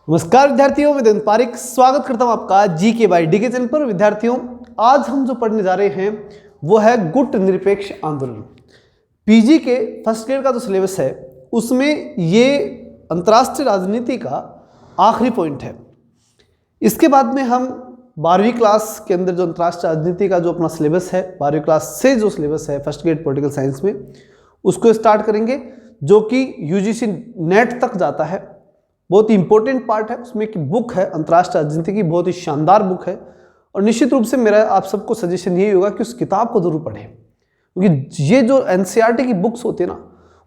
नमस्कार विद्यार्थियों, मैं दिन पारिक स्वागत करता हूं आपका जी के बाई डी के चैनल पर। विद्यार्थियों, आज हम जो पढ़ने जा रहे हैं वो है गुट निरपेक्ष आंदोलन। पीजी के फर्स्ट ईयर का जो सिलेबस है उसमें ये अंतर्राष्ट्रीय राजनीति का आखिरी पॉइंट है। इसके बाद में हम 12वीं क्लास के अंदर जो अंतर्राष्ट्रीय राजनीति का जो अपना सिलेबस है, 12वीं क्लास से जो सिलेबस है फर्स्ट ग्रेड पॉलिटिकल साइंस में, उसको स्टार्ट करेंगे, जो कि यूजीसी नेट तक जाता है। बहुत ही इंपॉर्टेंट पार्ट है, उसमें एक बुक है अंतर्राष्ट्रीय राजनीति की, बहुत ही शानदार बुक है। और निश्चित रूप से मेरा आप सबको सजेशन यही होगा कि उस किताब को जरूर पढ़ें, क्योंकि ये जो एनसीईआरटी की बुक्स होती है ना,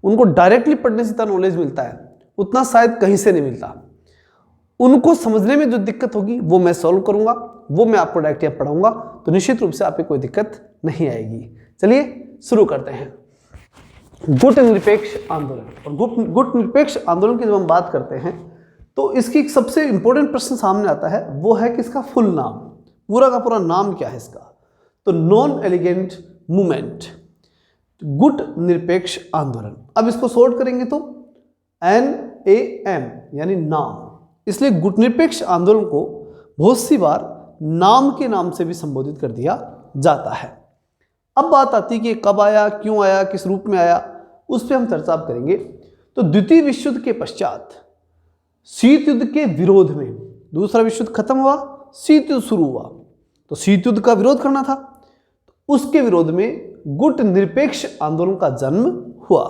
उनको डायरेक्टली पढ़ने से जितना नॉलेज मिलता है उतना शायद कहीं से नहीं मिलता। उनको समझने में जो दिक्कत होगी वो मैं सॉल्व करूंगा, वो मैं आपको डायरेक्ट यहाँ पढ़ाऊंगा, तो निश्चित रूप से आपको कोई दिक्कत नहीं आएगी। चलिए शुरू करते हैं। गुट निरपेक्ष आंदोलन। और गुट निरपेक्ष आंदोलन की जब हम बात करते हैं तो इसकी एक सबसे इंपॉर्टेंट प्रश्न सामने आता है, वो है कि इसका फुल नाम, पूरा का पूरा नाम क्या है इसका। तो नॉन एलिगेंट मूवमेंट, गुट निरपेक्ष आंदोलन। अब इसको शॉर्ट करेंगे तो NAM यानी नाम। इसलिए गुट निरपेक्ष आंदोलन को बहुत सी बार नाम के नाम से भी संबोधित कर दिया जाता है। अब बात आती है कि कब आया, क्यों आया, किस रूप में आया, उस पर हम चर्चा करेंगे। तो द्वितीय विश्व युद्ध के पश्चात शीत युद्ध के विरोध में, दूसरा विश्व युद्ध खत्म हुआ, शीत युद्ध शुरू हुआ, तो शीत युद्ध का विरोध करना था, तो उसके विरोध में गुट निरपेक्ष आंदोलन का जन्म हुआ।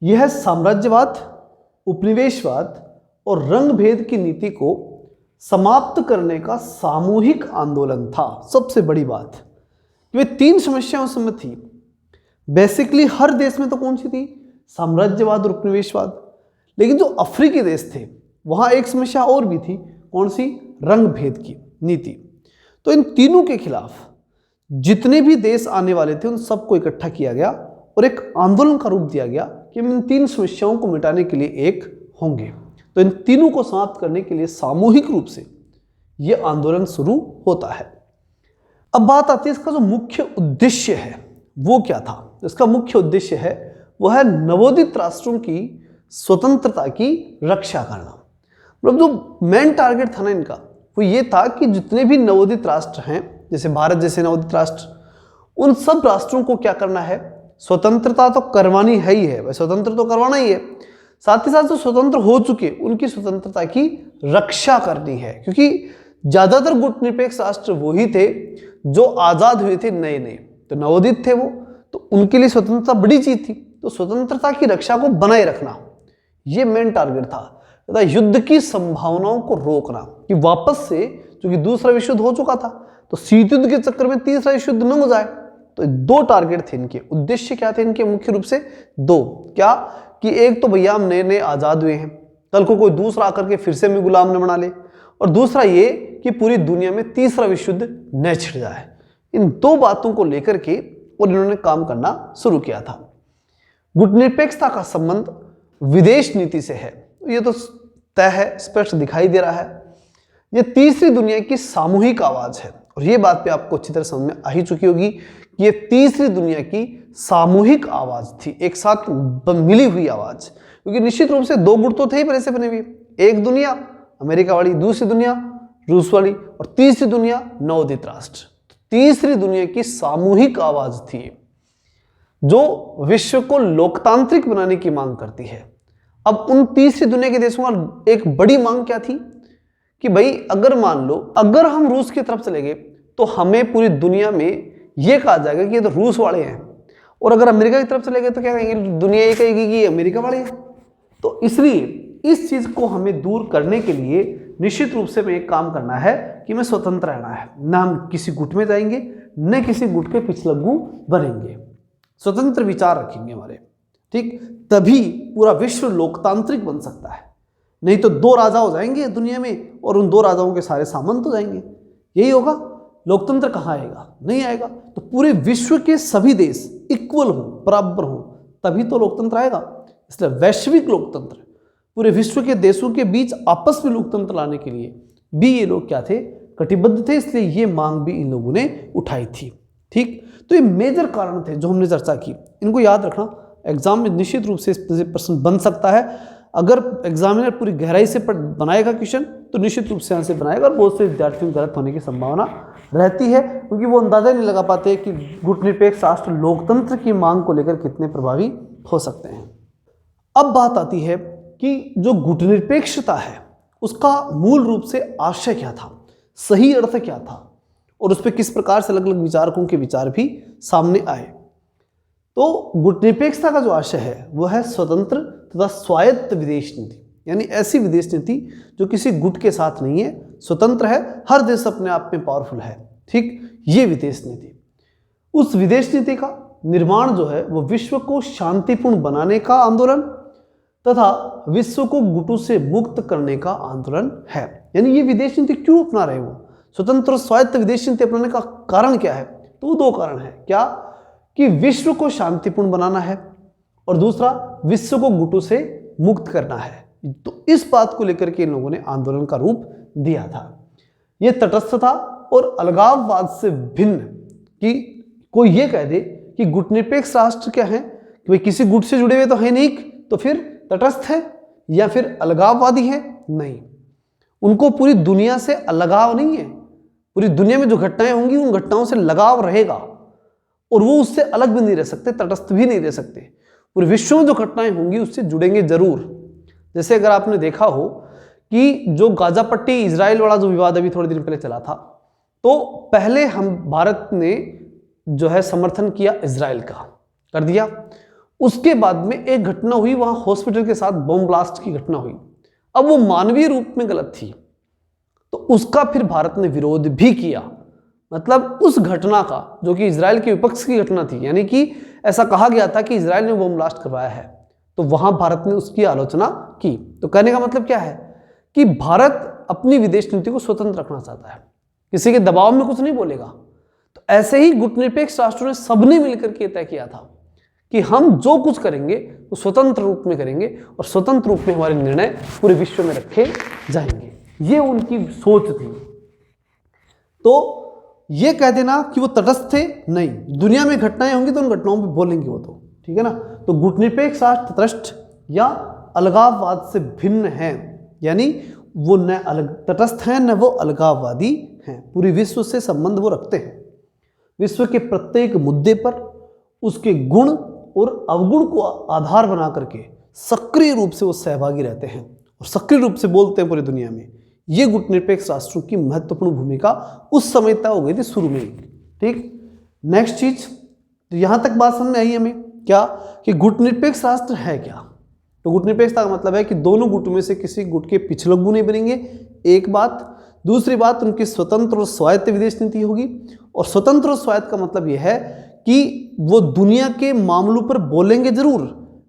यह साम्राज्यवाद, उपनिवेशवाद और रंग भेद की नीति को समाप्त करने का सामूहिक आंदोलन था। सबसे बड़ी बात, वे तीन समस्याओं में थी। बेसिकली हर देश में तो कौन सी थी? साम्राज्यवाद और उपनिवेशवाद। लेकिन जो अफ्रीकी देश थे वहां एक समस्या और भी थी, कौन सी? रंग भेद की नीति। तो इन तीनों के खिलाफ जितने भी देश आने वाले थे उन सबको इकट्ठा किया गया और एक आंदोलन का रूप दिया गया कि हम इन तीन समस्याओं को मिटाने के लिए एक होंगे। तो इन तीनों को समाप्त करने के लिए सामूहिक रूप से यह आंदोलन शुरू होता है। अब बात आती है इसका जो मुख्य उद्देश्य है वो क्या था। इसका मुख्य उद्देश्य है वो है नवोदित राष्ट्रों की स्वतंत्रता की रक्षा करना। मतलब जो मेन टारगेट था ना इनका, वो ये था कि जितने भी नवोदित राष्ट्र हैं, जैसे भारत जैसे नवोदित राष्ट्र, उन सब राष्ट्रों को क्या करना है? स्वतंत्रता तो करवानी है ही है, स्वतंत्र तो करवाना ही है, साथ ही साथ जो स्वतंत्र हो चुके उनकी स्वतंत्रता की रक्षा करनी है। क्योंकि ज्यादातर गुट निरपेक्ष राष्ट्र वही थे जो आजाद हुए थे नए नए, तो नवोदित थे वो, तो उनके लिए स्वतंत्रता बड़ी चीज थी। तो स्वतंत्रता की रक्षा को बनाए रखना ये मेन टारगेट था, तथा युद्ध की संभावनाओं को रोकना कि वापस से, क्योंकि दूसरा विश्व युद्ध हो चुका था, तो शीत युद्ध के चक्कर में तीसरा विश्व युद्ध न हो जाए। तो दो टारगेट थे इनके। उद्देश्य क्या थे इनके? मुख्य रूप से दो। क्या कि एक तो भैया हम नए नए आजाद हुए हैं, कल को कोई दूसरा आकर के फिर से हमें गुलाम न बना ले, और दूसरा ये कि पूरी दुनिया में तीसरा विश्व युद्ध न छिड़ जाए। इन दो बातों को लेकर के और इन्होंने काम करना शुरू किया था। गुट निरपेक्षता का संबंध विदेश नीति से है, ये तो तय है, स्पष्ट दिखाई दे रहा है। ये तीसरी दुनिया की सामूहिक आवाज है, और ये बात पे आपको अच्छी तरह समझ में आ ही चुकी होगी कि ये तीसरी दुनिया की सामूहिक आवाज थी, एक साथ मिली हुई आवाज। क्योंकि निश्चित रूप से दो गुट तो थे ही पहले से बने हुए, एक दुनिया अमेरिका वाली, दूसरी दुनिया रूस वाली, और तीसरी दुनिया नवोदित राष्ट्र। तीसरी दुनिया की सामूहिक आवाज थी जो विश्व को लोकतांत्रिक बनाने की मांग करती है। अब उन तीसरी दुनिया के देशों का एक बड़ी मांग क्या थी कि भाई अगर मान लो, अगर हम रूस की तरफ चले गए तो हमें पूरी दुनिया में यह कहा जाएगा कि ये तो रूस वाले हैं, और अगर अमेरिका की तरफ चले गए तो क्या कहेंगे? दुनिया ये कहेगी कि अमेरिका वाले हैं। तो इसलिए इस चीज को हमें दूर करने के लिए निश्चित रूप से हमें एक काम करना है कि हमें स्वतंत्र रहना है, न हम किसी गुट में जाएंगे न किसी गुट के पिछलग्गू बनेंगे, स्वतंत्र विचार रखेंगे हमारे, ठीक? तभी पूरा विश्व लोकतांत्रिक बन सकता है। नहीं तो दो राजा हो जाएंगे दुनिया में और उन दो राजाओं के सारे सामंत हो जाएंगे, यही होगा। लोकतंत्र कहाँ आएगा? नहीं आएगा। तो पूरे विश्व के सभी देश इक्वल हो, बराबर हो, तभी तो लोकतंत्र आएगा। इसलिए वैश्विक लोकतंत्र, पूरे विश्व के देशों के बीच आपस में लोकतंत्र लाने के लिए भी ये लोग क्या थे? कटिबद्ध थे। इसलिए ये मांग भी इन लोगों ने उठाई थी, ठीक? तो ये मेजर कारण थे जो हमने चर्चा की, इनको याद रखना, एग्जाम में निश्चित रूप से इस प्रश्न बन सकता है। अगर एग्जामिनर पूरी गहराई से बनाएगा क्वेश्चन तो निश्चित रूप से यहाँ से बनाएगा, और बहुत से विद्यार्थियों को गलत होने की संभावना रहती है, क्योंकि वो अंदाजा नहीं लगा पाते कि गुटनिरपेक्ष राष्ट्र लोकतंत्र की मांग को लेकर कितने प्रभावी हो सकते हैं। अब बात आती है कि जो गुटनिरपेक्षता है उसका मूल रूप से आशय क्या था, सही अर्थ क्या था, और उस पर किस प्रकार से अलग अलग विचारकों के विचार भी सामने आए। तो गुटनिरपेक्षता का जो आशय है वो है स्वतंत्र तथा स्वायत्त विदेश नीति, यानी ऐसी विदेश नीति जो किसी गुट के साथ नहीं है, स्वतंत्र है, हर देश अपने आप में पावरफुल है, ठीक, ये विदेश नीति। उस विदेश नीति का निर्माण जो है वो विश्व को शांतिपूर्ण बनाने का आंदोलन तथा विश्व को गुटों से मुक्त करने का आंदोलन है। यानी ये विदेश नीति क्यों अपना रहे वो, स्वतंत्र और स्वायत्त विदेश नीति अपनाने का कारण क्या है, तो दो कारण है। क्या कि विश्व को शांतिपूर्ण बनाना है और दूसरा विश्व को गुटों से मुक्त करना है। तो इस बात को लेकर के इन लोगों ने आंदोलन का रूप दिया था। यह तटस्थ था और अलगाववाद से भिन्न, कि कोई ये कह दे कि गुटनिरपेक्ष राष्ट्र क्या है कि भाई किसी गुट से जुड़े हुए तो है नहीं, तो फिर तटस्थ है या फिर अलगाववादी है, नहीं, उनको पूरी दुनिया से अलगाव नहीं है। पूरी दुनिया में जो घटनाएं होंगी उन घटनाओं से लगाव रहेगा और वो उससे अलग भी नहीं रह सकते, तटस्थ भी नहीं रह सकते। पूरे विश्व में जो घटनाएं होंगी उससे जुड़ेंगे जरूर। जैसे अगर आपने देखा हो कि जो गाजा पट्टी इजराइल वाला जो विवाद अभी थोड़े दिन पहले चला था, तो पहले हम भारत ने जो है समर्थन किया इजराइल का, कर दिया। उसके बाद में एक घटना हुई, वहां हॉस्पिटल के साथ बम ब्लास्ट की घटना हुई। अब वो मानवीय रूप में गलत थी, तो उसका फिर भारत ने विरोध भी किया। मतलब उस घटना का, जो कि इजराइल के विपक्ष की घटना थी, यानी कि ऐसा कहा गया था कि इजराइल ने बम ब्लास्ट करवाया है, तो वहां भारत ने उसकी आलोचना की। तो कहने का मतलब क्या है कि भारत अपनी विदेश नीति को स्वतंत्र रखना चाहता है, किसी के दबाव में कुछ नहीं बोलेगा। तो ऐसे ही गुटनिरपेक्ष राष्ट्रों ने सबने मिलकर के तय किया था कि हम जो कुछ करेंगे वो स्वतंत्र रूप में करेंगे और स्वतंत्र रूप में हमारे निर्णय पूरे विश्व में रखे जाएंगे। ये उनकी सोच थी। तो ये कह देना कि वो तटस्थ थे, नहीं, दुनिया में घटनाएं होंगी तो उन घटनाओं पे बोलेंगे वो, तो ठीक है ना। तो गुटनिरपेक्ष राष्ट्र तटस्थ या अलगाववाद से भिन्न है, यानी वो न अलग तटस्थ हैं न वो अलगाववादी हैं, पूरी विश्व से संबंध वो रखते हैं। विश्व के प्रत्येक मुद्दे पर उसके गुण और अवगुण को आधार बना करके सक्रिय रूप से वो सहभागी रहते हैं और सक्रिय रूप से बोलते हैं पूरी दुनिया में। ये गुटनिरपेक्ष राष्ट्रों की महत्वपूर्ण भूमिका उस समय तय हो गई थी शुरू में ही, ठीक। नेक्स्ट चीज, तो यहां तक बात समझ में आई हमें क्या कि गुटनिरपेक्ष राष्ट्र है क्या। तो गुटनिरपेक्षता का मतलब है कि दोनों गुटों में से किसी गुट के पिछलग्गू नहीं बनेंगे, एक बात। दूसरी बात, उनकी स्वतंत्र और स्वायत्त विदेश नीति होगी। और स्वतंत्र और स्वायत्त का मतलब यह है कि वो दुनिया के मामलों पर बोलेंगे जरूर,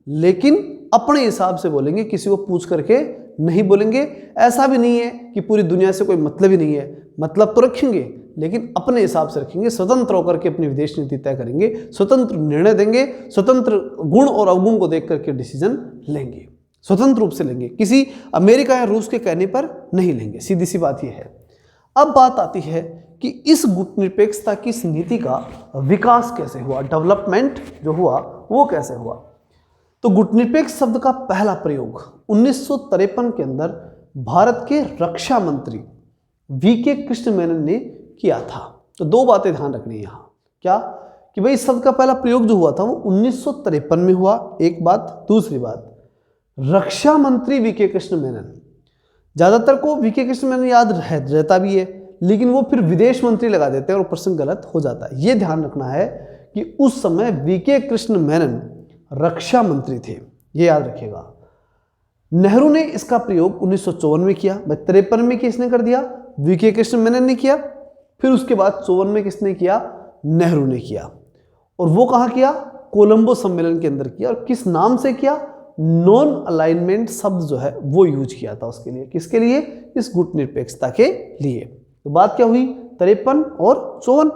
लेकिन अपने हिसाब से बोलेंगे, किसी को पूछ करके नहीं बोलेंगे। ऐसा भी नहीं है कि पूरी दुनिया से कोई मतलब ही नहीं है, मतलब तो रखेंगे लेकिन अपने हिसाब से रखेंगे, स्वतंत्र होकर के अपनी विदेश नीति तय करेंगे, स्वतंत्र निर्णय देंगे, स्वतंत्र गुण और अवगुण को देख करके डिसीजन लेंगे, स्वतंत्र रूप से लेंगे, किसी अमेरिका या रूस के कहने पर नहीं लेंगे। सीधी सी बात यह है। अब बात आती है कि इस गुटनिरपेक्षता की इस नीति का विकास कैसे हुआ, डेवलपमेंट जो हुआ वो कैसे हुआ। तो गुटनिरपेक्ष शब्द का पहला प्रयोग 1953 के अंदर भारत के रक्षा मंत्री वीके कृष्ण मेनन ने किया था। तो दो बातें ध्यान रखनी है यहाँ, क्या कि भाई इस शब्द का पहला प्रयोग जो हुआ था वो 1953 में हुआ, एक बात। दूसरी बात, रक्षा मंत्री वीके कृष्ण मेनन, ज्यादातर को वीके कृष्ण मेनन याद रहता भी है, लेकिन वो फिर विदेश मंत्री लगा देते हैं और प्रश्न गलत हो जाता है। ये ध्यान रखना है कि उस समय वीके कृष्ण मेनन रक्षा मंत्री थे, ये याद रखिएगा। नेहरू ने इसका प्रयोग 1954 में किया, 53 में किसने कर दिया, वीके कृष्ण मेनन ने किया। फिर उसके बाद 54 में किसने किया, नेहरू ने किया। और वो कहाँ किया, कोलंबो सम्मेलन के अंदर किया। और किस नाम से किया, नॉन अलाइनमेंट शब्द जो है वो यूज किया था उसके लिए, किसके लिए, इस गुटनिरपेक्षता के लिए। तो बात क्या हुई, 53 और 54।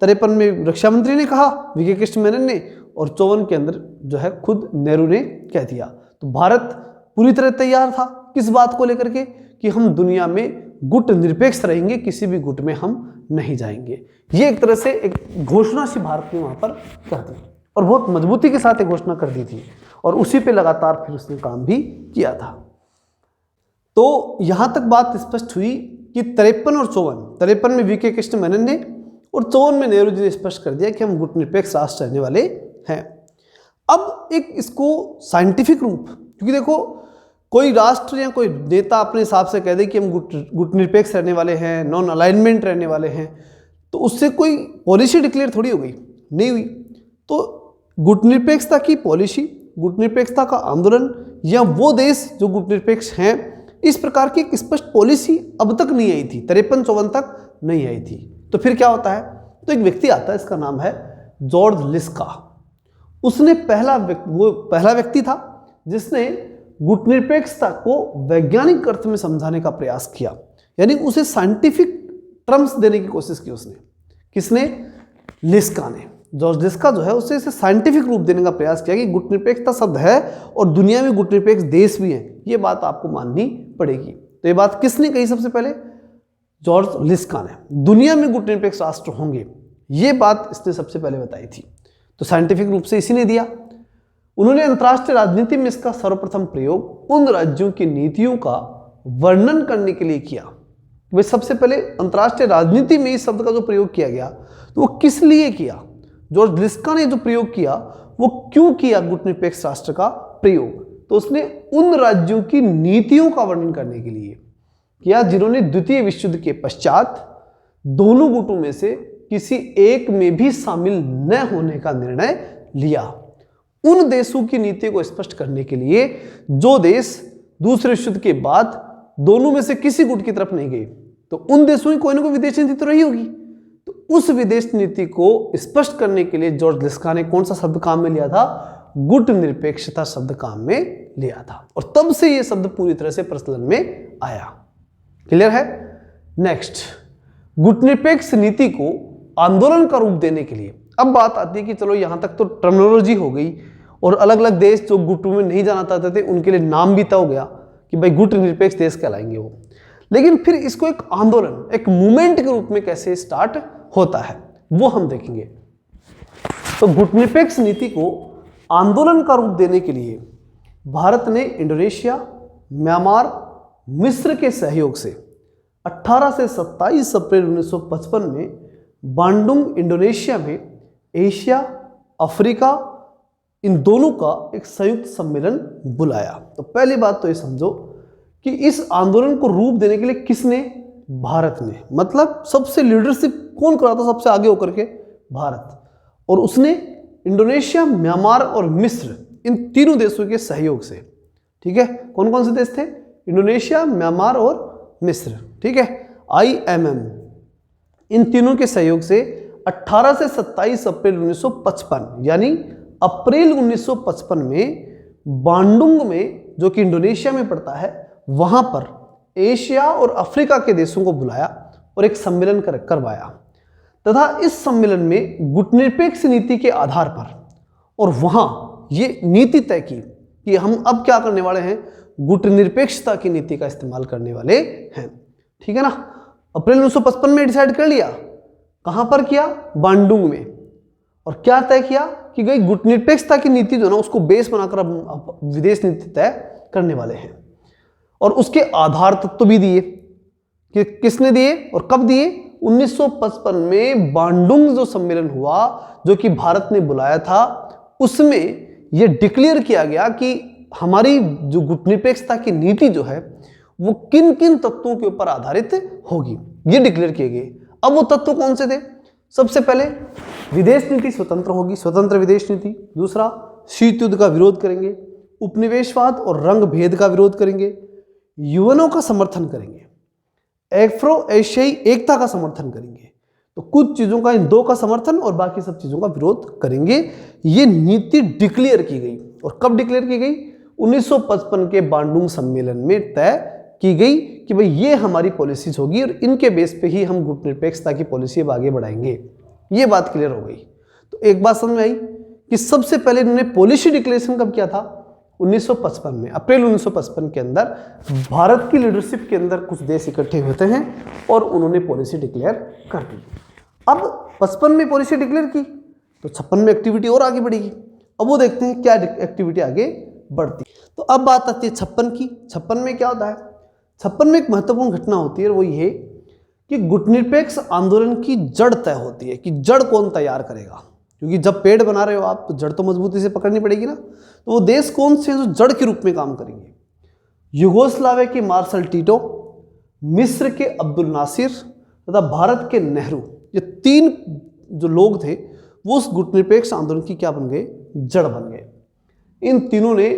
53 में रक्षा मंत्री ने कहा, वीके कृष्ण मेनन ने, और 54 के अंदर जो है खुद नेहरू ने कह दिया। तो भारत पूरी तरह तैयार था किस बात को लेकर के कि हम दुनिया में गुट निरपेक्ष रहेंगे, किसी भी गुट में हम नहीं जाएंगे। ये एक तरह से एक घोषणा सी भारत ने वहां पर कर दी और बहुत मजबूती के साथ एक घोषणा कर दी थी और उसी पे लगातार फिर उसने काम भी किया था। तो यहाँ तक बात स्पष्ट हुई कि 53 और 54 में वी के कृष्ण मेनन ने और 54 में नेहरू जी ने स्पष्ट कर दिया कि हम गुटनिरपेक्ष राष्ट्र रहने वाले हैं। अब एक इसको साइंटिफिक रूप, क्योंकि देखो कोई राष्ट्र या कोई नेता अपने हिसाब से कह दे कि हम गुटनिरपेक्ष रहने वाले हैं, नॉन अलाइनमेंट रहने वाले हैं, तो उससे कोई पॉलिसी डिक्लेयर थोड़ी हो गई, नहीं हुई। तो गुटनिरपेक्षता की पॉलिसी, गुटनिरपेक्षता का आंदोलन या वो देश जो गुटनिरपेक्ष हैं, इस प्रकार की एक स्पष्ट पॉलिसी अब तक नहीं आई थी, 53-54 तक नहीं आई थी। तो फिर क्या होता है, तो एक व्यक्ति आता है, इसका नाम है जॉर्ज लिस्का। उसने वो पहला व्यक्ति था जिसने गुटनिरपेक्षता को वैज्ञानिक अर्थ में समझाने का प्रयास किया, यानी उसे साइंटिफिक टर्म्स देने की कोशिश की उसने। किसने? लिस्का ने। जॉर्ज लिस्का जो है उससे इसे साइंटिफिक रूप देने का प्रयास किया कि गुटनिरपेक्षता शब्द है और दुनिया में गुटनिरपेक्ष देश भी हैं, ये बात आपको माननी पड़ेगी। तो ये बात किसने कही सबसे पहले? जॉर्ज लिस्का ने। दुनिया में गुटनिरपेक्ष राष्ट्र होंगे, ये बात इसने सबसे पहले बताई थी। तो साइंटिफिक रूप से इसी ने दिया। उन्होंने अंतर्राष्ट्रीय राजनीति में इसका सर्वप्रथम प्रयोग उन राज्यों की नीतियों का वर्णन करने के लिए किया। वे सबसे पहले अंतर्राष्ट्रीय राजनीति में इस शब्द का जो प्रयोग किया गया, तो वो किस लिए किया? जॉर्ज लिस्का ने जो प्रयोग किया वो क्यों किया गुटनिरपेक्ष राष्ट्र का प्रयोग? तो उसने उन राज्यों की नीतियों का वर्णन करने के लिए किया जिन्होंने द्वितीय विश्व युद्ध के पश्चात दोनों गुटों में से किसी एक में भी शामिल न होने का निर्णय लिया। उन देशों की नीति को स्पष्ट करने के लिए जो देश दूसरे विश्व युद्ध के बाद दोनों में से किसी गुट की तरफ नहीं गए, तो उन देशों की कोई ना कोई विदेश नीति तो रही होगी। तो उस विदेश नीति को स्पष्ट करने के लिए जॉर्ज लिस्का ने कौन सा शब्द काम में लिया था? गुटनिरपेक्षता शब्द काम में लिया था, और तब से यह शब्द पूरी तरह से प्रचलन में आया। क्लियर है? नेक्स्ट, गुटनिरपेक्ष नीति को आंदोलन का रूप देने के लिए अब बात आती है कि चलो यहां तक तो टर्मिनोलॉजी हो गई और अलग अलग देश जो गुटों में नहीं जाना चाहते थे उनके लिए नाम भी तय हो गया कि भाई गुटनिरपेक्ष देश कहलाएंगे वो। लेकिन फिर इसको एक आंदोलन, एक मूवमेंट के रूप में कैसे स्टार्ट होता है वो हम देखेंगे। तो गुटनिरपेक्ष नीति को आंदोलन का रूप देने के लिए भारत ने इंडोनेशिया, म्यांमार, मिस्र के सहयोग से 18 से 27 अप्रैल 1955 में बांडुंग इंडोनेशिया में एशिया, अफ्रीका, इन दोनों का एक संयुक्त सम्मेलन बुलाया। तो पहली बात तो ये समझो कि इस आंदोलन को रूप देने के लिए किसने? भारत ने। मतलब सबसे लीडरशिप कौन कर रहा था सबसे आगे होकर के? भारत। और उसने इंडोनेशिया, म्यांमार और मिस्र, इन तीनों देशों के सहयोग से, ठीक है, कौन कौन से देश थे? इंडोनेशिया, म्यांमार और मिस्र, ठीक है, IMM, इन तीनों के सहयोग से 18 से 27 अप्रैल 1955 यानी अप्रैल 1955 में बांडुंग में, जो कि इंडोनेशिया में पड़ता है, वहां पर एशिया और अफ्रीका के देशों को बुलाया और एक सम्मेलन करवाया तथा इस सम्मेलन में गुटनिरपेक्ष नीति के आधार पर और वहां ये नीति तय की कि हम अब क्या करने वाले हैं? गुटनिरपेक्षता की नीति का इस्तेमाल करने वाले हैं। ठीक है ना? अप्रैल 1955 में डिसाइड कर लिया। कहां पर किया? बांडुंग में। और क्या तय किया कि गई गुटनिरपेक्षता की नीति जो ना उसको बेस बनाकर अब विदेश नीति तय करने वाले हैं। और उसके आधार तत्व भी दिए कि किसने दिए और कब दिए? 1955 में बांडुंग जो सम्मेलन हुआ, जो कि भारत ने बुलाया था, उसमें यह डिक्लेयर किया गया कि हमारी जो गुटनिरपेक्षता की नीति जो है वो किन किन तत्वों के ऊपर आधारित होगी, ये डिक्लेयर किए गए। अब वो तत्व कौन से थे? सबसे पहले विदेश नीति स्वतंत्र होगी, स्वतंत्र विदेश नीति। दूसरा, शीत युद्ध का विरोध करेंगे, उपनिवेशवाद और रंग भेद का विरोध करेंगे, युवाओं का समर्थन करेंगे, एफ्रो एशियाई एकता का समर्थन करेंगे। तो कुछ चीजों का, इन दो का समर्थन और बाकी सब चीजों का विरोध करेंगे। ये नीति डिक्लेयर की गई। और कब डिक्लेयर की गई? 1955 के बांडुंग सम्मेलन में तय की गई कि भाई ये हमारी पॉलिसीज होगी और इनके बेस पे ही हम गुटनिरपेक्षता की पॉलिसी अब आगे बढ़ाएंगे। ये बात क्लियर हो गई। तो एक बात समझ में आई कि सबसे पहले इन्होंने पॉलिसी डिक्लेरेशन कब किया था? 1955 में, अप्रैल 1955 के अंदर भारत की लीडरशिप के अंदर कुछ देश इकट्ठे होते हैं और उन्होंने पॉलिसी डिक्लेयर कर दी। अब 55 में पॉलिसी डिक्लेयर की तो 56 में एक्टिविटी और आगे बढ़ेगी। अब वो देखते हैं क्या एक्टिविटी आगे बढ़ती। तो अब बात आती है 56 की। 56 में क्या होता है? 56 में एक महत्वपूर्ण घटना होती है, वो ये कि गुटनिरपेक्ष आंदोलन की जड़ तय होती है कि जड़ कौन तैयार करेगा, क्योंकि जब पेड़ बना रहे हो आप तो जड़ तो मजबूती से पकड़नी पड़ेगी ना। तो वो देश कौन से हैं जो जड़ के रूप में काम करेंगे? युगोस्लाविया के मार्शल टीटो, मिस्र के अब्दुल नासिर तथा भारत के नेहरू, ये 3 जो लोग थे वो उस गुटनिरपेक्ष आंदोलन की क्या बन गए? जड़ बन गए। इन तीनों ने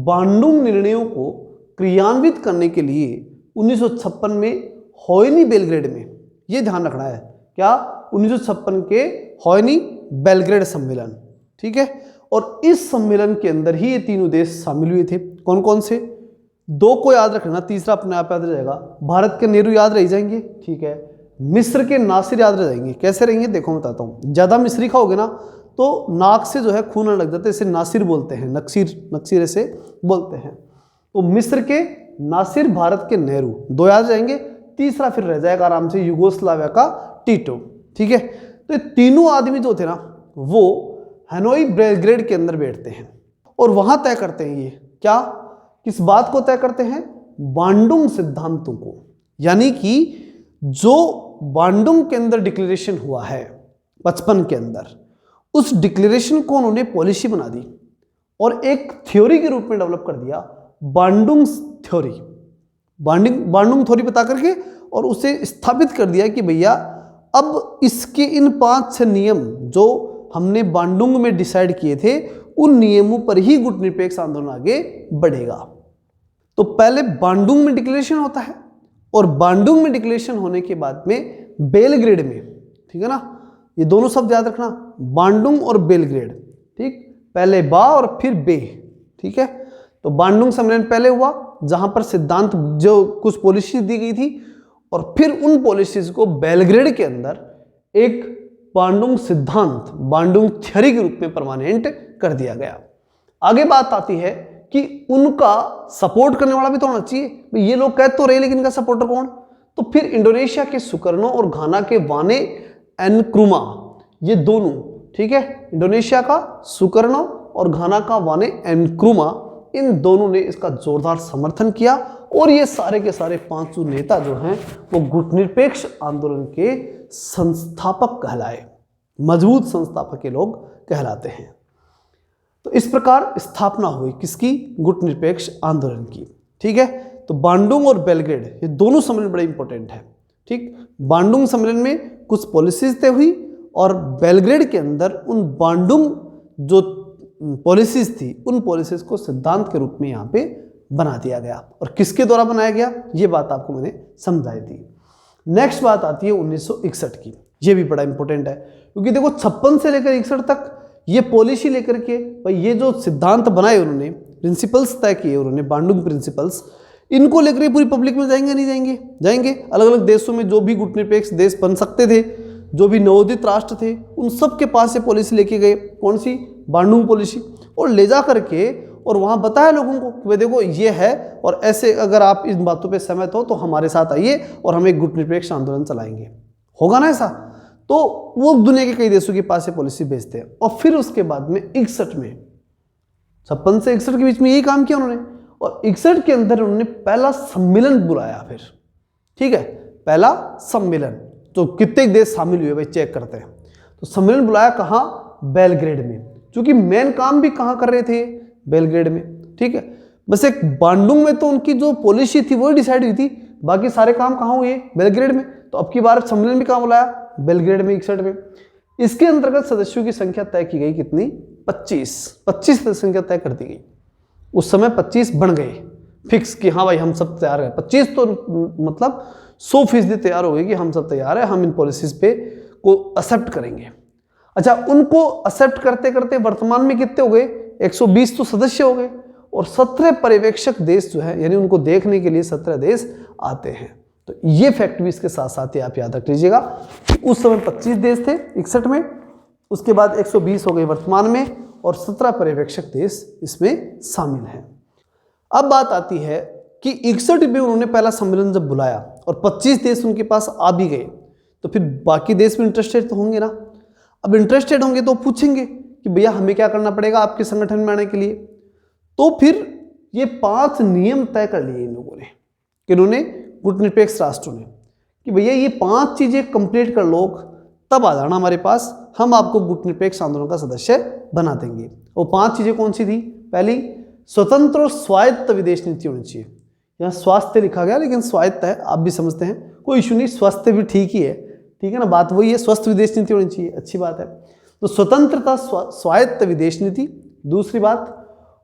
बांडुंग निर्णयों को क्रियान्वित करने के लिए 1956 में होयनी बेलग्रेड में, ये ध्यान रखना है क्या, 1956 के होयनी बेलग्रेड सम्मेलन, ठीक है। और इस सम्मेलन के अंदर ही ये तीनों देश शामिल हुए थे। कौन कौन से? 2 को याद रखना, तीसरा अपने आप याद रह जाएगा। भारत के नेहरू याद रह जाएंगे, ठीक है। मिस्र के नासिर याद रह जाएंगे। कैसे रहेंगे देखो बताता हूँ। ज़्यादा मिस्री खाओगे ना तो नाक से जो है खून आने लग जाता है, इसे नासिर बोलते हैं, नक्सीर ऐसे बोलते हैं। तो मिस्र के नासिर, भारत के नेहरू, 2 याद जाएंगे। तीसरा फिर रह जाएगा आराम से युगोस्लाविया का टीटो, ठीक है। तो ये तीनों आदमी जो थे ना वो हनोई बेलग्रेड के अंदर बैठते हैं और वहां तय करते हैं ये क्या, किस बात को तय करते हैं? बांडुंग सिद्धांतों को। यानी कि जो बांडुंग के अंदर डिक्लेरेशन हुआ है 55 के अंदर, उस डिक्लेरेशन को उन्होंने पॉलिसी बना दी और एक थ्योरी के रूप में डेवलप कर दिया, बांडुंग थ्योरी। बांडुंग थ्योरी बता करके और उसे स्थापित कर दिया कि भैया अब इसके इन 5-6 नियम जो हमने बांडुंग में डिसाइड किए थे, उन नियमों पर ही गुटनिरपेक्ष आंदोलन आगे बढ़ेगा। तो पहले बांडुंग में डिक्लेरेशन होता है और बांडुंग में डिक्लेरेशन होने के बाद में बेलग्रेड में, ठीक है ना, ये दोनों शब्द याद रखना, बांडुंग और बेलग्रेड, ठीक। पहले बा और फिर बे, ठीक है। तो बांडुंग सम्मेलन पहले हुआ जहां पर सिद्धांत जो कुछ पॉलिसी दी गई थी और फिर उन पॉलिसीज को बेलग्रेड के अंदर एक बांडुंग सिद्धांत, बांडुंग थ्योरी के रूप में परमानेंट कर दिया गया। आगे बात आती है कि उनका सपोर्ट करने वाला भी तो होना चाहिए। ये लोग कह तो रहे लेकिन इनका सपोर्टर कौन? तो फिर इंडोनेशिया के सुकर्नो और घाना के वाने एनक्रुमा, ये दोनों, ठीक है, इंडोनेशिया का सुकर्नो और घाना का वाने एनक्रुमा, इन दोनों ने इसका जोरदार समर्थन किया और ये सारे के सारे 5 नेता जो हैं वो गुटनिरपेक्ष आंदोलन के संस्थापक कहलाए, मजबूत संस्थापक के लोग कहलाते हैं। तो इस प्रकार स्थापना हुई किसकी? गुटनिरपेक्ष आंदोलन की, ठीक है। तो बांडुंग और बेलग्रेड ये दोनों सम्मेलन बड़े इंपॉर्टेंट है, ठीक। बांडुंग सम्मेलन में कुछ पॉलिसीज तय हुई और बेलग्रेड के अंदर उन बांडुंग जो पॉलिसीज थी उन पॉलिसीज को सिद्धांत के रूप में यहाँ पे बना दिया गया। और किसके द्वारा बनाया गया ये बात आपको मैंने समझाई थी। नेक्स्ट बात आती है 1961 की, ये भी बड़ा इंपॉर्टेंट है क्योंकि देखो 56 से लेकर 61 तक ये पॉलिसी लेकर के भाई ये जो सिद्धांत बनाए उन्होंने, प्रिंसिपल्स तय किए उन्होंने, बांडुंग प्रिंसिपल्स, इनको लेकर पूरी पब्लिक में जाएंगे नहीं जाएंगे? जाएंगे। अलग अलग देशों में जो भी गुटनिरपेक्ष देश बन सकते थे, जो भी नवोदित राष्ट्र थे, उन सब के पास ये पॉलिसी लेके गए। कौन सी? Bandung policy. और ले जा करके और वहाँ बताया लोगों को कि भाई देखो ये है और ऐसे अगर आप इन बातों पे सहमत हो तो हमारे साथ आइए और हम एक गुटनिरपेक्ष आंदोलन चलाएंगे। होगा ना ऐसा? तो वो दुनिया के कई देशों के पास ये पॉलिसी भेजते हैं। और फिर उसके बाद में 61 में, 56 से 61 के बीच में यही काम किया उन्होंने। और 61 के अंदर उन्होंने पहला सम्मेलन बुलाया फिर, ठीक है, पहला सम्मेलन। तो कितने देश शामिल हुए भाई चेक करते हैं। तो सम्मेलन बुलाया कहाँ? बेलग्रेड में, क्योंकि मेन काम भी कहाँ कर रहे थे? बेलग्रेड में, ठीक है। बस एक बांडुंग में तो उनकी जो पॉलिसी थी वही डिसाइड हुई थी, बाकी सारे काम कहाँ हुए? बेलग्रेड में। तो अब की बार सम्मेलन भी कहाँ बुलाया? बेलग्रेड में 61 में। इसके अंतर्गत सदस्यों की संख्या तय की गई कितनी? 25 संख्या तय कर दी गई। उस समय 25 बन गए फिक्स कि हाँ भाई हम सब तैयार हैं। 25 तो मतलब 100% तैयार हो गए कि हम सब तैयार है, हम इन पॉलिसीज पे को एक्सेप्ट करेंगे। अच्छा, उनको एक्सेप्ट करते करते वर्तमान में कितने हो गए? 120 तो सदस्य हो गए और 17 पर्यवेक्षक देश जो है, यानी उनको देखने के लिए 17 देश आते हैं। तो ये फैक्ट भी इसके साथ साथ ही आप याद रख लीजिएगा कि उस समय 25 देश थे 61 में, उसके बाद 120 हो गए वर्तमान में और 17 पर्यवेक्षक देश इसमें शामिल हैं। अब बात आती है कि 61 में उन्होंने पहला सम्मेलन जब बुलाया और 25 देश उनके पास आ भी गए, तो फिर बाकी देश भी इंटरेस्टेड तो होंगे ना। अब इंटरेस्टेड होंगे तो पूछेंगे कि भैया हमें क्या करना पड़ेगा आपके संगठन में आने के लिए। तो फिर ये 5 नियम तय कर लिए इन लोगों ने। किन्होंने? गुटनिरपेक्ष राष्ट्रों ने, कि भैया ये 5 चीजें कंप्लीट कर लो तब आ जाना हमारे पास, हम आपको गुटनिरपेक्ष आंदोलन का सदस्य बना देंगे। वो 5 चीजें कौन सी थी? पहली, स्वतंत्र और स्वायत्त विदेश नीति होनी चाहिए। यहाँ स्वास्थ्य लिखा गया लेकिन स्वायत्त है, आप भी समझते हैं, कोई इशू नहीं, स्वास्थ्य भी ठीक ही है, ठीक है ना, बात वही है, स्वस्थ विदेश नीति होनी चाहिए, अच्छी बात है। तो स्वतंत्रता, स्वायत्त विदेश नीति। दूसरी बात,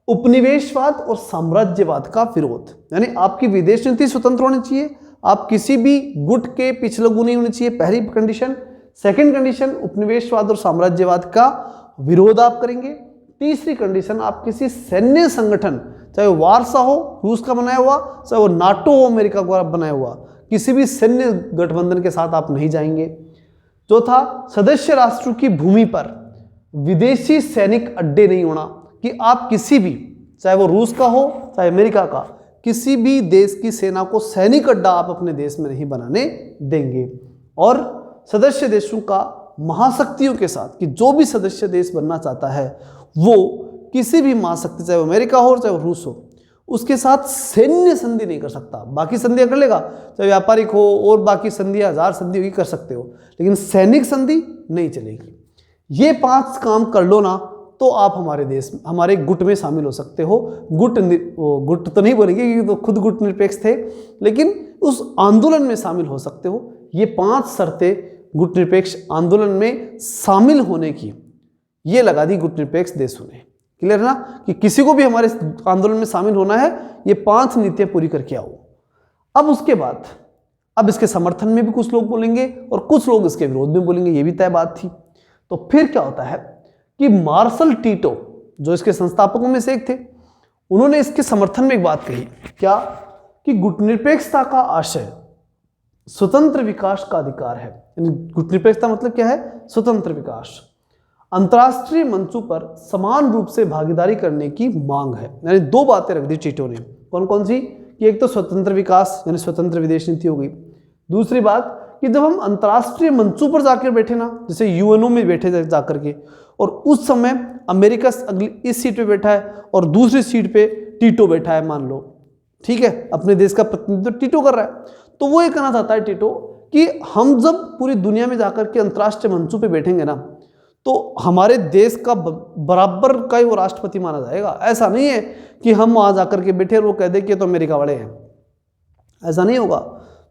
उपनिवेशवाद और साम्राज्यवाद का विरोध, यानी आपकी विदेश नीति स्वतंत्र होनी चाहिए, आप किसी भी गुट के पिछलगू नहीं होनी चाहिए, पहली कंडीशन। सेकंड कंडीशन, उपनिवेशवाद और साम्राज्यवाद का विरोध आप करेंगे। तीसरी कंडीशन, आप किसी सैन्य संगठन, चाहे वो वारसा हो रूस का बनाया हुआ, चाहे वो नाटो हो अमेरिका द्वारा बनाया हुआ, किसी भी सैन्य गठबंधन के साथ आप नहीं जाएंगे। चौथा, सदस्य राष्ट्रों की भूमि पर विदेशी सैनिक अड्डे नहीं होना, कि आप किसी भी, चाहे वो रूस का हो चाहे अमेरिका का, किसी भी देश की सेना को सैनिक अड्डा आप अपने देश में नहीं बनाने देंगे। और सदस्य देशों का महाशक्तियों के साथ, कि जो भी सदस्य देश बनना चाहता है वो किसी भी महाशक्ति, चाहे वो अमेरिका हो चाहे वो रूस हो, उसके साथ सैन्य संधि नहीं कर सकता। बाकी संधियां कर लेगा, चाहे व्यापारिक हो और बाकी संधियां 1000 संधि होगी कर सकते हो, लेकिन सैनिक संधि नहीं चलेगी। ये 5 काम कर लो ना तो आप हमारे देश में, हमारे गुट में शामिल हो सकते हो। गुट तो नहीं बोलेंगे क्योंकि तो खुद गुट निरपेक्ष थे, लेकिन उस आंदोलन में शामिल हो सकते हो। ये 5 शर्तें गुट निरपेक्ष आंदोलन में शामिल होने की ये लगा दी गुट निरपेक्ष देशों ने। क्लियर है ना, कि किसी को भी हमारे आंदोलन में शामिल होना है, ये 5 नीतियां पूरी करके आओ। अब उसके बाद, अब इसके समर्थन में भी कुछ लोग बोलेंगे और कुछ लोग इसके विरोध में बोलेंगे, ये भी तय बात थी। तो फिर क्या होता है कि मार्शल टीटो, जो इसके संस्थापकों में से एक थे, उन्होंने इसके समर्थन में एक बात कही, क्या? कि गुटनिरपेक्षता का आशय स्वतंत्र विकास का अधिकार है। यानी गुटनिरपेक्षता मतलब क्या है? स्वतंत्र विकास। अंतर्राष्ट्रीय मंचों पर समान रूप से भागीदारी करने की मांग है। यानी 2 बातें रख दी टीटो ने, कौन कौन सी? कि एक तो स्वतंत्र विकास यानी स्वतंत्र विदेश नीति हो गई। दूसरी बात कि जब हम अंतर्राष्ट्रीय मंचों पर जाकर बैठे ना, जैसे यूएनओ में बैठे जाकर के, और उस समय अमेरिका अगली इस सीट पे बैठा है और दूसरी सीट पे टीटो बैठा है, मान लो, ठीक है, अपने देश का प्रतिनिधित्व टीटो कर रहा है, तो वो ये कहना चाहता है टीटो कि हम जब पूरी दुनिया में जाकर के अंतर्राष्ट्रीय मंचों पे बैठेंगे ना, तो हमारे देश का बराबर का ही वो राष्ट्रपति माना जाएगा। ऐसा नहीं है कि हम वहां जाकर के बैठे और वो कह दे कि तो अमेरिका वाले हैं, ऐसा नहीं होगा।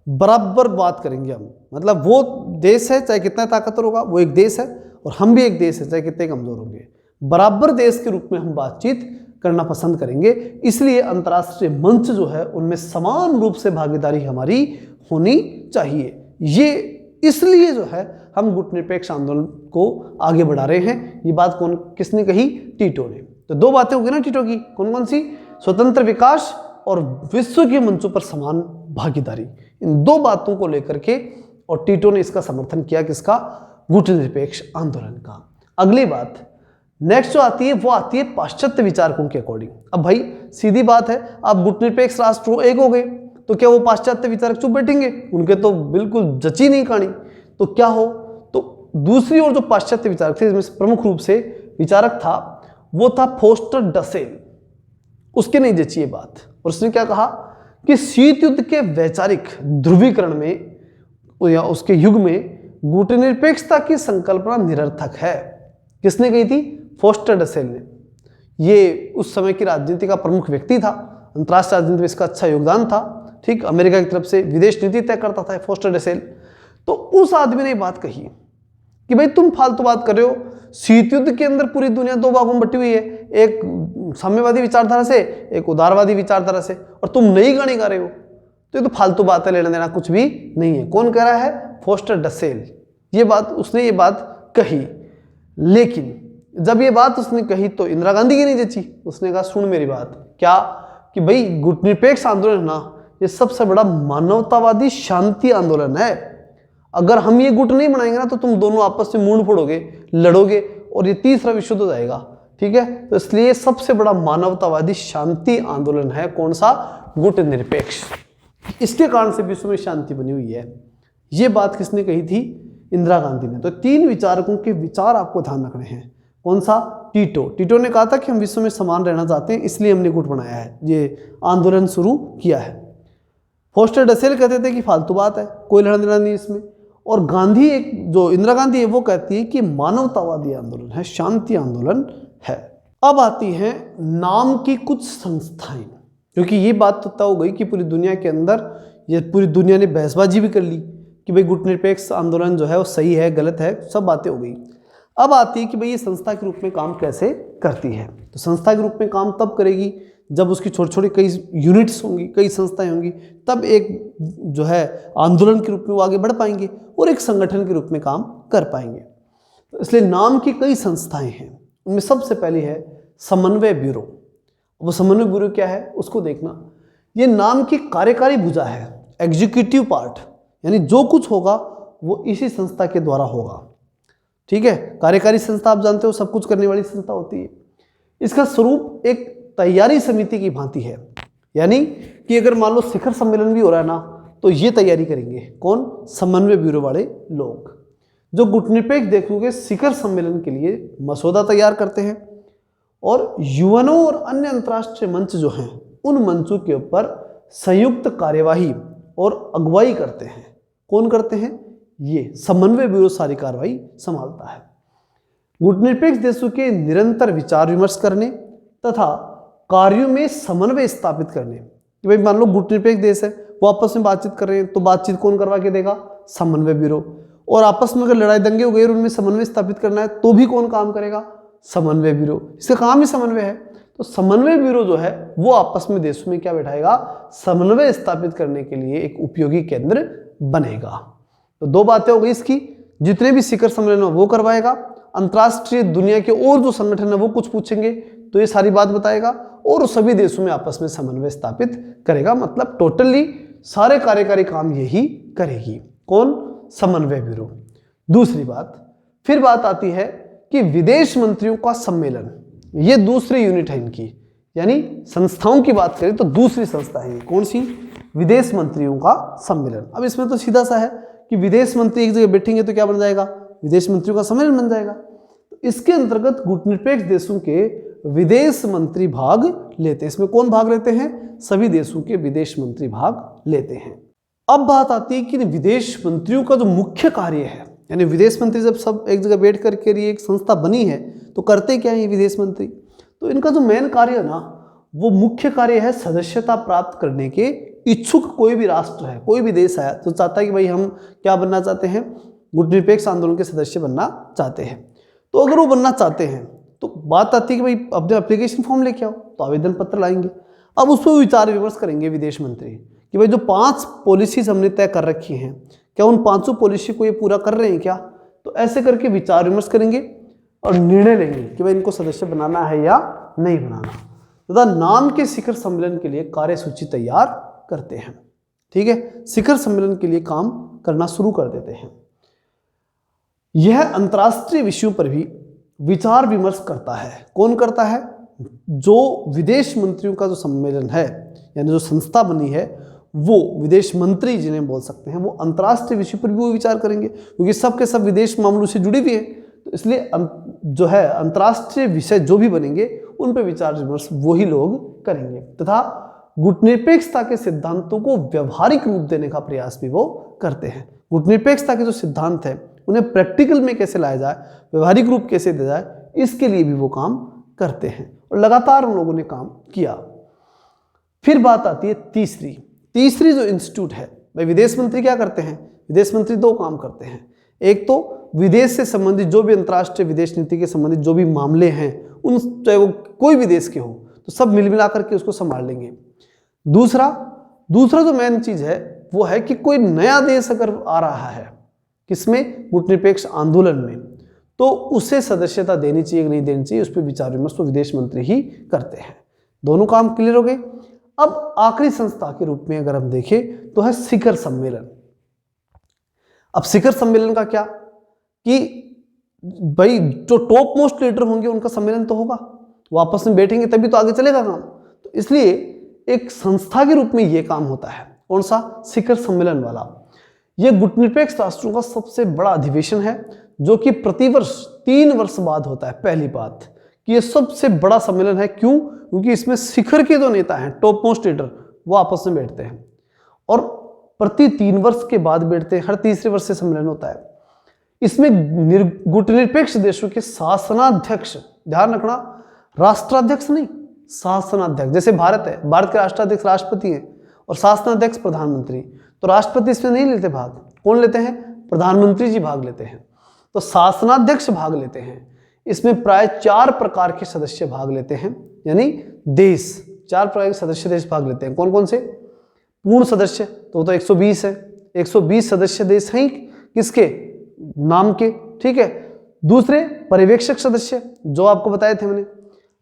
बराबर बात करेंगे हम, मतलब वो देश है चाहे कितना ताकतवर होगा, वो एक देश है, और हम भी एक देश है चाहे कितने कमजोर होंगे, बराबर देश के रूप में हम बातचीत करना पसंद करेंगे। इसलिए अंतर्राष्ट्रीय मंच जो है उनमें समान रूप से भागीदारी हमारी होनी चाहिए। ये इसलिए जो है हम गुटनिरपेक्ष आंदोलन को आगे बढ़ा रहे हैं। ये बात किसने कही? टीटो ने। तो 2 बातें हो गई ना टीटो की, कौन कौन सी? स्वतंत्र विकास और विश्व के मंचों पर समान भागीदारी। इन 2 बातों को लेकर के और टीटो ने इसका समर्थन किया, किसका? गुटनिरपेक्ष आंदोलन का। अगली बात नेक्स्ट जो आती है वो आती है पाश्चात्य विचारकों के अकॉर्डिंग। अब भाई सीधी बात है, आप गुटनिरपेक्ष राष्ट्र एक हो गए तो क्या वो पाश्चात्य विचारक चुप बैठेंगे? उनके तो बिल्कुल जची नहीं कहानी। तो क्या हो, तो दूसरी ओर जो पाश्चात्य विचारक थे, इसमें प्रमुख रूप से विचारक था वो था फोस्टर डसेल। उसके नहीं जची ये बात, और उसने क्या कहा कि शीत युद्ध के वैचारिक ध्रुवीकरण में या उसके युग में गुटनिरपेक्षता की संकल्पना निरर्थक है। किसने कही थी? फोस्टर डसेल ने। ये उस समय की राजनीति का प्रमुख व्यक्ति था, अंतर्राष्ट्रीय राजनीति में इसका अच्छा योगदान था, ठीक, अमेरिका की तरफ से विदेश नीति तय करता था फोस्टर डसेल। तो उस आदमी ने बात कही कि भाई तुम फालतू बात कर रहे हो, शीत युद्ध के अंदर पूरी दुनिया 2 भागों में बटी हुई है, एक साम्यवादी विचारधारा से, एक उदारवादी विचारधारा से, और तुम नई गाड़ी गा रहे हो, तो ये तो फालतू बात है, लेना देना कुछ भी नहीं है। कौन कह रहा है? फोस्टर डसेल। ये बात उसने ये बात कही, लेकिन जब ये बात उसने कही तो इंदिरा गांधी की नहीं जची। उसने कहा सुन मेरी बात, क्या? कि भाई गुटनिरपेक्ष आंदोलन ना, ये सबसे बड़ा मानवतावादी शांति आंदोलन है। अगर हम ये गुट नहीं बनाएंगे ना तो तुम दोनों आपस में मुंह फोड़ोगे, लड़ोगे, और ये तीसरा विश्व युद्ध हो जाएगा, ठीक है। तो इसलिए सबसे बड़ा मानवतावादी शांति आंदोलन है कौन सा? गुटनिरपेक्ष। इसके कारण से विश्व में शांति बनी हुई है। ये बात किसने कही थी? इंदिरा गांधी ने। तो 3 विचारकों के विचार आपको ध्यान रखने हैं। कौन सा? टीटो ने कहा था कि हम विश्व में समान रहना चाहते हैं, इसलिए हमने गुट बनाया है, ये आंदोलन शुरू किया है। फोस्टर डसेल कहते थे कि फालतू बात है, कोई लेना देना नहीं इसमें। और गांधी, एक जो इंदिरा गांधी है, वो कहती है कि मानवतावादी आंदोलन है, शांति आंदोलन है। अब आती हैं नाम की कुछ संस्थाएं, क्योंकि ये बात तो तय हो गई कि पूरी दुनिया के अंदर ये पूरी दुनिया ने बहसबाजी भी कर ली कि भाई गुटनिरपेक्ष आंदोलन जो है वो सही है गलत है, सब बातें हो गई। अब आती है कि भाई ये संस्था के रूप में काम कैसे करती है। तो संस्था के रूप में काम तब करेगी जब उसकी छोटी छोटी कई यूनिट्स होंगी, कई संस्थाएं होंगी, तब एक जो है आंदोलन के रूप में वो आगे बढ़ पाएंगे और एक संगठन के रूप में काम कर पाएंगे। तो इसलिए नाम की कई संस्थाएं हैं, उनमें सबसे पहली है समन्वय ब्यूरो। वो समन्वय ब्यूरो क्या है उसको देखना। ये नाम की कार्यकारी भुजा है, एग्जीक्यूटिव पार्ट, यानी जो कुछ होगा वो इसी संस्था के द्वारा होगा। ठीक है, कार्यकारी संस्था आप जानते हो सब कुछ करने वाली संस्था होती है। इसका स्वरूप एक तैयारी समिति की भांति है, यानी कि अगर मान लो शिखर सम्मेलन भी हो रहा है ना, तो ये तैयारी करेंगे कौन? समन्वय ब्यूरो वाले लोग, जो गुटनिरपेक्ष देशों के शिखर सम्मेलन के लिए मसौदा तैयार करते हैं और यूएनओ और अन्य अंतर्राष्ट्रीय मंच जो हैं उन मंचों के ऊपर संयुक्त कार्यवाही और अगुवाई करते हैं। कौन करते हैं? ये समन्वय ब्यूरो सारी कार्रवाई संभालता है। गुटनिरपेक्ष देशों के निरंतर विचार विमर्श करने तथा कार्यों में समन्वय स्थापित करने, कि भाई मान लो गुटनिरपेक्ष देश है, वो आपस में बातचीत कर रहे हैं, तो बातचीत कौन करवा के देगा? समन्वय ब्यूरो। और आपस में अगर लड़ाई दंगे हो गए और उनमें समन्वय स्थापित करना है तो भी कौन काम करेगा? समन्वय ब्यूरो। इसका काम ही समन्वय है। तो समन्वय ब्यूरो जो है वो आपस में देशों में क्या बैठाएगा? समन्वय स्थापित करने के लिए एक उपयोगी केंद्र बनेगा। तो दो बातें हो गई इसकी, जितने भी शिखर सम्मेलन है वो करवाएगा, अंतर्राष्ट्रीय दुनिया के और जो संगठन है वो कुछ पूछेंगे तो ये सारी बात बताएगा, और सभी देशों में आपस में समन्वय स्थापित करेगा। मतलब टोटली सारे कार्यकारी काम यही करेगी। कौन? समन्वय ब्यूरो। दूसरी बात, फिर बात आती है कि विदेश मंत्रियों का सम्मेलन, ये दूसरी यूनिट है इनकी, यानी संस्थाओं की बात करें तो दूसरी संस्था है। कौन सी? विदेश मंत्रियों का सम्मेलन। अब इसमें तो सीधा सा है कि विदेश मंत्री एक जगह बैठेंगे तो क्या बन जाएगा? विदेश मंत्रियों का सम्मेलन बन जाएगा। तो इसके अंतर्गत गुटनिरपेक्ष देशों के विदेश मंत्री भाग लेते हैं। इसमें कौन भाग लेते हैं? सभी देशों के विदेश मंत्री भाग लेते हैं। अब बात आती है कि विदेश मंत्रियों का जो मुख्य कार्य है, यानी विदेश मंत्री जब सब एक जगह बैठ करके ये एक संस्था बनी है तो करते क्या है ये विदेश मंत्री? तो इनका जो मेन कार्य है ना, वो मुख्य कार्य है सदस्यता प्राप्त करने के इच्छुक कोई भी राष्ट्र है, कोई भी देश है तो चाहता है कि भाई हम क्या बनना चाहते हैं? गुटनिरपेक्ष आंदोलन के सदस्य बनना चाहते हैं। तो अगर वो बनना चाहते हैं तो बात आती है कि भाई अपने एप्लीकेशन फॉर्म लेके आओ, तो आवेदन पत्र लाएंगे। अब उस पर विचार विमर्श करेंगे विदेश मंत्री कि भाई जो 5 पॉलिसीज हमने तय कर रखी हैं, क्या उन 5 पॉलिसी को ये पूरा कर रहे हैं क्या? तो ऐसे करके विचार विमर्श करेंगे और निर्णय लेंगे कि भाई इनको सदस्य बनाना है या नहीं बनाना। तथा नाम के शिखर सम्मेलन के लिए कार्यसूची तैयार करते हैं। ठीक है, शिखर सम्मेलन के लिए काम करना शुरू कर देते हैं। यह अंतर्राष्ट्रीय विषयों पर भी विचार विमर्श करता है। कौन करता है? जो विदेश मंत्रियों का जो सम्मेलन है, यानी जो संस्था बनी है, वो विदेश मंत्री जिन्हें बोल सकते हैं, वो अंतर्राष्ट्रीय विषय पर भी वो विचार करेंगे, क्योंकि सब के सब विदेश मामलों से जुड़ी हुई है। तो इसलिए जो है अंतर्राष्ट्रीय विषय जो भी बनेंगे उन पर विचार विमर्श वही लोग करेंगे, तथा गुटनिरपेक्षता के सिद्धांतों को व्यवहारिक रूप देने का प्रयास भी वो करते हैं। गुटनिरपेक्षता के जो सिद्धांत है उन्हें प्रैक्टिकल में कैसे लाया जाए, व्यवहारिक रूप कैसे दिया जाए, इसके लिए भी वो काम करते हैं और लगातार उन लोगों ने काम किया। फिर बात आती है तीसरी जो इंस्टीट्यूट है। भाई विदेश मंत्री क्या करते हैं? विदेश मंत्री 2 काम करते हैं। एक तो विदेश से संबंधित जो भी अंतर्राष्ट्रीय विदेश नीति के संबंधित जो भी मामले हैं, उन चाहे वो कोई भी देश के हो, तो सब मिल मिला करके उसको संभाल लेंगे। दूसरा जो मेन चीज है वो है कि कोई नया देश अगर आ रहा है, किसमें? गुटनिरपेक्ष आंदोलन में, तो उसे सदस्यता देनी चाहिए कि नहीं देनी चाहिए, उस पर विचार विमर्श तो विदेश मंत्री ही करते हैं। दोनों काम क्लियर हो गए। अब आखिरी संस्था के रूप में अगर हम देखें तो है शिखर सम्मेलन। अब शिखर सम्मेलन का क्या कि भाई जो टॉप मोस्ट लीडर होंगे उनका सम्मेलन तो होगा, वो आपस में बैठेंगे तभी तो आगे चलेगा काम। तो इसलिए एक संस्था के रूप में ये काम होता है। कौन सा? शिखर सम्मेलन वाला। यह गुटनिरपेक्ष राष्ट्रों का सबसे बड़ा अधिवेशन है, जो कि प्रतिवर्ष 3 वर्ष बाद होता है। पहली बात कि यह सबसे बड़ा सम्मेलन है। क्यों? क्योंकि इसमें शिखर के जो नेता हैं, टॉप मोस्ट लीडर, वो आपस में बैठते हैं और प्रति 3 वर्ष के बाद बैठते हैं, हर तीसरे वर्ष से सम्मेलन होता है। इसमें गुटनिरपेक्ष देशों के शासनाध्यक्ष, ध्यान रखना राष्ट्राध्यक्ष नहीं, शासनाध्यक्ष, जैसे भारत है, भारत के राष्ट्राध्यक्ष राष्ट्रपति है और शासनाध्यक्ष प्रधानमंत्री, तो राष्ट्रपति इसमें नहीं लेते भाग, कौन लेते हैं? प्रधानमंत्री जी भाग लेते हैं। तो शासनाध्यक्ष भाग लेते हैं। इसमें प्राय 4 प्रकार के सदस्य भाग लेते हैं, यानी देश, 4 प्रकार के सदस्य देश भाग लेते हैं। कौन कौन से? पूर्ण सदस्य तो 120 है, 120 सदस्य देश हैं किसके नाम के, ठीक है। दूसरे पर्यवेक्षक सदस्य जो आपको बताए थे मैंने।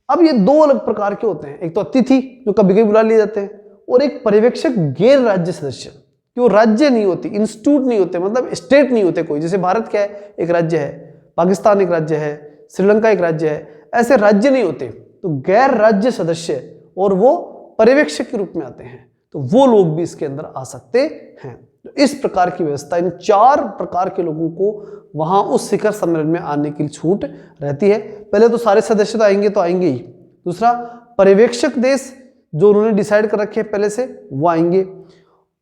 अब ये 2 अलग प्रकार के होते हैं, एक तो अतिथि जो कभी कभी बुला लिए जाते हैं, और एक पर्यवेक्षक गैर राज्य सदस्य, क्यों राज्य नहीं होती, इंस्टीट्यूट नहीं होते, मतलब स्टेट नहीं होते कोई। जैसे भारत क्या है? एक राज्य है, पाकिस्तान एक राज्य है, श्रीलंका एक राज्य है, ऐसे राज्य नहीं होते। तो गैर राज्य सदस्य और वो पर्यवेक्षक के रूप में आते हैं, तो वो लोग भी इसके अंदर आ सकते हैं। तो इस प्रकार की व्यवस्था, इन 4 प्रकार के लोगों को वहां उस शिखर सम्मेलन में आने की छूट रहती है। पहले तो सारे सदस्य तो आएंगे ही। दूसरा, पर्यवेक्षक देश जो उन्होंने डिसाइड कर रखे हैं पहले से, वो आएंगे।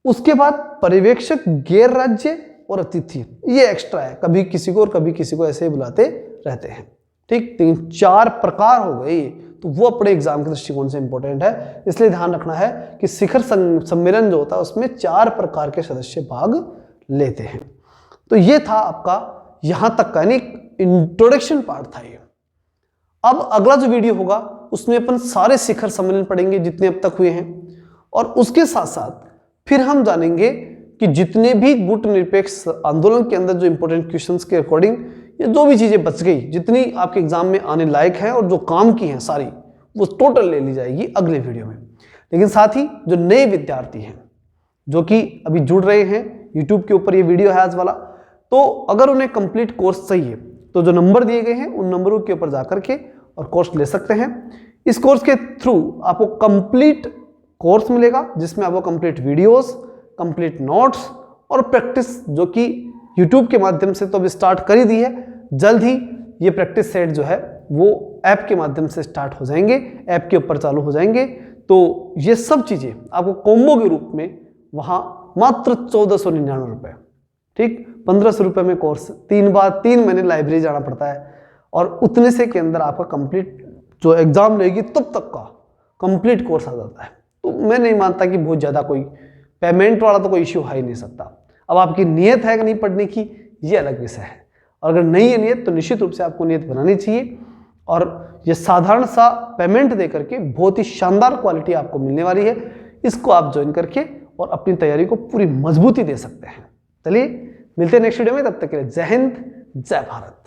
उसके बाद पर्यवेक्षक गैर राज्य और अतिथि, ये एक्स्ट्रा है, कभी किसी को और कभी किसी को ऐसे ही बुलाते रहते हैं, ठीक। 3-4 प्रकार हो गई, तो वो अपने एग्जाम के दृष्टिकोण से इंपॉर्टेंट है। इसलिए ध्यान रखना है कि शिखर सम्मेलन जो होता है उसमें 4 प्रकार के सदस्य भाग लेते हैं। तो ये था आपका यहां तक का, यानी इंट्रोडक्शन पार्ट था ये। अब अगला जो वीडियो होगा उसमें अपन सारे शिखर सम्मेलन पढ़ेंगे जितने अब तक हुए हैं, और उसके साथ साथ फिर हम जानेंगे कि जितने भी गुट निरपेक्ष आंदोलन के अंदर जो इंपॉर्टेंट क्वेश्चंस के अकॉर्डिंग ये जो भी चीजें बच गई, जितनी आपके एग्जाम में आने लायक है और जो काम की हैं सारी, वो टोटल ले ली जाएगी अगले वीडियो में। लेकिन साथ ही जो नए विद्यार्थी हैं जो कि अभी जुड़ रहे हैं, यूट्यूब के ऊपर ये वीडियो है आज वाला, तो अगर उन्हें कंप्लीट कोर्स चाहिए तो जो नंबर दिए गए हैं उन नंबरों के ऊपर जाकर के और कोर्स ले सकते हैं। इस कोर्स के थ्रू आपको कंप्लीट कोर्स मिलेगा जिसमें आपको कंप्लीट वीडियोस, कंप्लीट नोट्स और प्रैक्टिस, जो कि यूट्यूब के माध्यम से तो अभी स्टार्ट कर ही दी है, जल्द ही ये प्रैक्टिस सेट जो है वो ऐप के माध्यम से स्टार्ट हो जाएंगे, ऐप के ऊपर चालू हो जाएंगे। तो ये सब चीजें आपको कॉम्बो के रूप में वहां मात्र 1499 रुपए, ठीक, 1500 रुपए में कोर्स, 3 महीने लाइब्रेरी जाना पड़ता है, और उतने से के अंदर आपका कंप्लीट जो एग्जाम लेगी तब तक का कंप्लीट कोर्स आ जाता है। तो मैं नहीं मानता कि बहुत ज़्यादा कोई पेमेंट वाला तो कोई इश्यू है ही नहीं सकता। अब आपकी नीयत है कि नहीं पढ़ने की, ये अलग विषय है, और अगर नहीं है नीयत तो निश्चित रूप से आपको नीयत बनानी चाहिए, और ये साधारण सा पेमेंट दे करके बहुत ही शानदार क्वालिटी आपको मिलने वाली है। इसको आप ज्वाइन करके और अपनी तैयारी को पूरी मजबूती दे सकते हैं। चलिए मिलते हैं नेक्स्ट वीडियो में, तब तक के लिए जय हिंद, जय भारत।